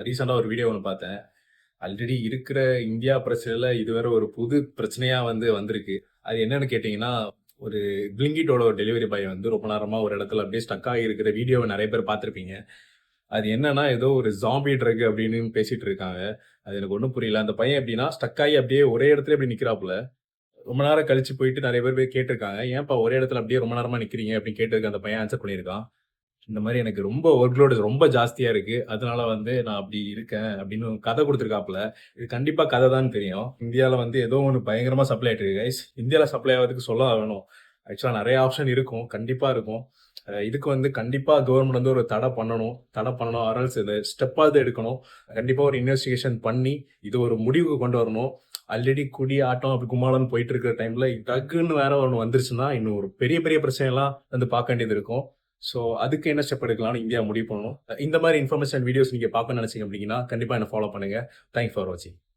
ரீசெண்டா ஒரு வீடியோ ஒண்ணு பார்த்தேன். ஆல்ரெடி இருக்கிற இந்தியா பிரச்சனையில இது வேற ஒரு புது பிரச்சனையா வந்திருக்கு. அது என்னன்னு கேட்டீங்கன்னா, ஒரு Blinkitஓட ஒரு டெலிவரி பாய் ரொம்ப நேரமா ஒரு இடத்துல அப்படியே ஸ்டக் ஆகி இருக்கிற வீடியோவ நெறைய பேர் பார்த்திருப்பீங்க. அது என்னன்னா, ஏதோ ஒரு ஜாம்பி ட்ரக் அப்படின்னு பேசிட்டு இருக்காங்க. அது எனக்கு ஒண்ணும் புரியல. அந்த பையன் எப்படின்னா, ஸ்டக் ஆகி அப்படியே ஒரே இடத்துல இப்படி நிக்கிறாப்புல. ரொம்ப நேரம் கழிச்சு போயிட்டு நெறைய பேர் போய் கேட்டிருக்காங்க. "ஏன்பா ஒரே இடத்துல அப்படியே ரொம்ப நேரமா நிக்கிறீங்க?" அப்படின்னு கேட்டதுக்கு அந்த பையன் ஆன்ஸர் பண்ணியிருக்கான். இந்த மாரி எனக்கு ரொம்ப ஒர்க் லோட் ரொம்ப ஜாஸ்தியா இருக்கு. அதனால நான் அப்படி இருக்கேன் அப்படின்னு கதை குடுத்துருக்காப்புல. இது கண்டிப்பா கதை தான்னு தெரியும். இந்தியால ஏதோ ஒண்ணு பயங்கரமா சப்ளை ஆயிட்டு இருக்கு கைஸ். இந்தியால சப்ளை ஆவதுக்கு சொல்லவா வேணும்? ஆக்சுவலா நெறைய ஆப்ஷன் இருக்கும். கண்டிப்பா இருக்கும். இதுக்கு கண்டிப்பா கவர்ன்மெண்ட் ஒரு தடை பண்ணணும். தடை பண்ணணும். ஆர் எல்ஸ் இத ஸ்டெப்பாவது எடுக்கணும். கண்டிப்பா ஒரு இன்வெஸ்டிகேஷன் பண்ணி, இது ஒரு முடிவுக்கு கொண்டு வரணும். ஆல்ரெடி குடி, ஆட்டம், அப்படி கும்மாளம்ன்னு போயிட்டு இருக்கிற டைம்ல ட்ரக்குன்னு வேற ஒண்ணு வந்துருச்சுன்னா, இன்னும் ஒரு பெரிய பெரிய பிரச்சனைலாம் பார்க்க வேண்டியது இருக்கும். ஸோ அதுக்கு என்ன ஸ்டெப் எடுக்கலாம்னு இந்தியா முடிவு பண்ணணும். இந்த மாரி இன்ஃபர்மேஷன் வீடியோஸ் நீங்க பார்க்கணும்னு நினைச்சீங்க அப்படின்னா, கண்டிப்பா என்ன ஃபாலோ பண்ணுங்க. தேங்க்ஸ் ஃபார் வாட்சிங்.